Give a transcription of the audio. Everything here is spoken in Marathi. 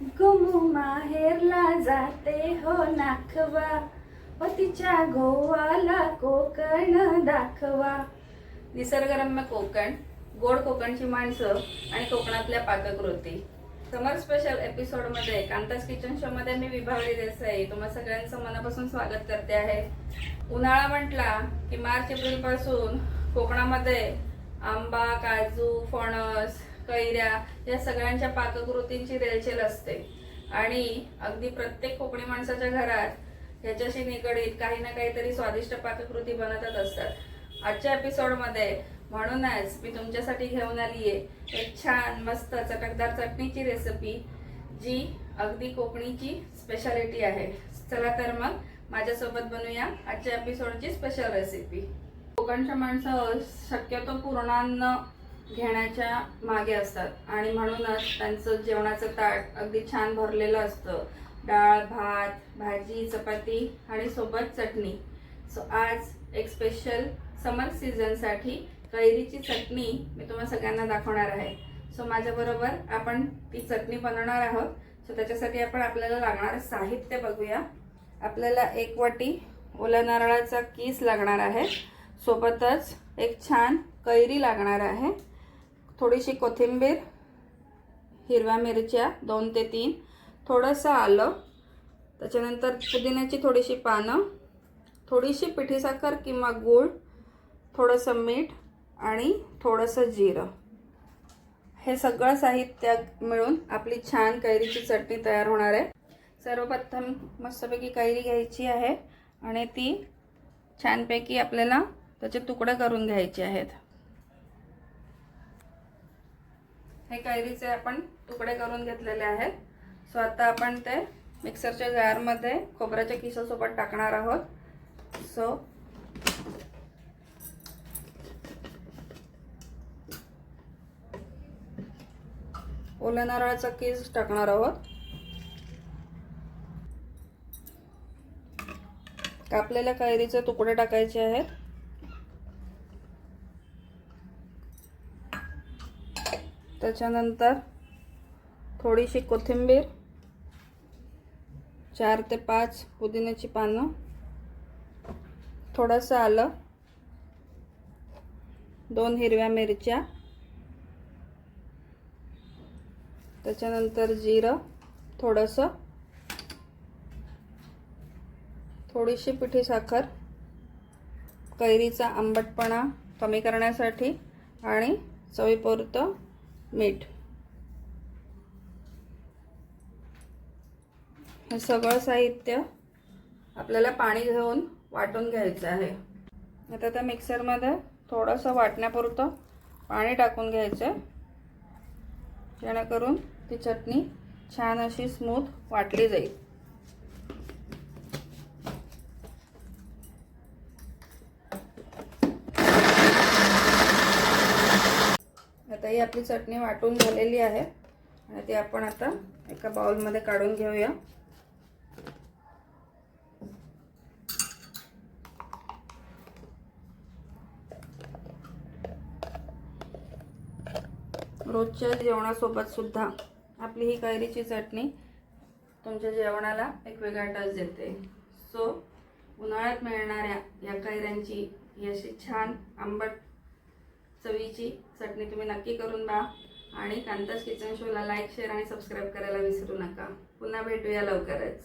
गुमू माहेरला जाते हो नाखवा, व तिच्या गोवाला कोकण दाखवा. निसर्गरम्य कोकण, गोड कोकणची माणसं आणि कोकणातल्या पाककृती. समर स्पेशल एपिसोडमध्ये कांतास किचन शो मध्ये मी विभावरी देसाई तुम्हा सगळ्यांचं मनापासून स्वागत करते आहे. उन्हाळा म्हटला की मार्च एप्रिल पासून कोकणामध्ये आंबा, काजू, फणस, कैऱ्या या सगळ्यांच्या पाककृतींची रेलचेल असते आणि अगदी प्रत्येक कोकणी माणसाच्या घरात ह्याच्याशी निगडीत काही ना काहीतरी स्वादिष्ट पाककृती बनतच असतात. आजच्या एपिसोडमध्ये म्हणूनच मी तुमच्यासाठी घेऊन आली आहे एक छान मस्त चटकदार चटणीची रेसिपी, जी अगदी कोकणीची स्पेशालिटी आहे. चला तर मग माझ्यासोबत बनवूया आजच्या एपिसोडची स्पेशल रेसिपी. कोकणच्या माणसं शक्यतो पूर्णान्न घेण्याच्या मागे असतात आणि म्हणूनच त्यांचं जेवणाचं ताट अगदी छान भरलेलं असतं. डाळ, भात, भाजी, चपाती आणि सोबत चटणी. सो आज एक स्पेशल समर सीझनसाठी कैरीची चटणी मी तुम्हाला सगळ्यांना दाखवणार आहे. सो माझ्याबरोबर आपण ती चटणी बनवणार आहोत. सो त्याच्यासाठी आपल्याला लागणारं साहित्य बघूया. आपल्याला 1 वाटी ओल्या नारळाचा कीस लागणार आहे. सोबतच एक छान कैरी लागणार आहे, थोडीशी कोथिंबीर, हिरव्या मिरच्या 2 ते 3, थोडंसं आलं, त्याच्यानंतर पुदिन्याची थोडीशी पानं, थोडीशी पिठी साखर किंवा गूळ, थोडंसं मीठ आणि थोडंसं जिरं. हे सगळं साहित्य मिळून आपली छान कैरीची चटणी तयार होणार आहे. सर्वप्रथम मस्तपैकी कैरी घ्यायची आहे आणि ती छानपैकी आपल्याला त्याचे तुकडे करून घ्यायचे आहेत. हे कैरीचे आपण तुकडे करून घेतलेले आहेत. सो आता आपण ते मिक्सरच्या जारमध्ये खोबऱ्याच्या किसासोबत टाकणार आहोत. सो ओल्या नारळाचा कीस टाकणार आहोत. कापलेल्या कैरीचे तुकडे टाकायचे आहेत. त्याच्यानंतर थोडीशी कोथिंबीर, 4 ते 5 पुदिन्याची पानं, थोडंसं आलं, 2 हिरव्या मिरच्या, त्याच्यानंतर जिरं थोडंसं, थोडीशी पिठी साखर कैरीचा आंबटपणा कमी करण्यासाठी आणि चवीपुरतं मीठ. हे सगळं साहित्य आपल्याला पाणी घेऊन वाटून घ्यायचं आहे. आता त्या मिक्सरमध्ये थोडंसं वाटण्यापुरतं पाणी टाकून घ्यायचं, जेणेकरून ती चटणी छान अशी स्मूथ वाटली जाईल. आता ही आपली चटणी वाटून झालेली आहे आणि ती आपण आता एका बाउलमध्ये काढून घेऊया. रोजच्या जेवणासोबत सुद्धा आपली ही कैरीची चटणी तुमच्या जेवणाला एक वेगळा टच देते. सो उन्हाळ्यात मिळणाऱ्या या कैऱ्यांची ही अशी छान आंबट चवीची चटणी तुम्ही नक्की करून पहा आणि कांतास किचन शोला लाईक, शेअर आणि सबस्क्राईब करायला विसरू नका. पुन्हा भेटूया लवकरच.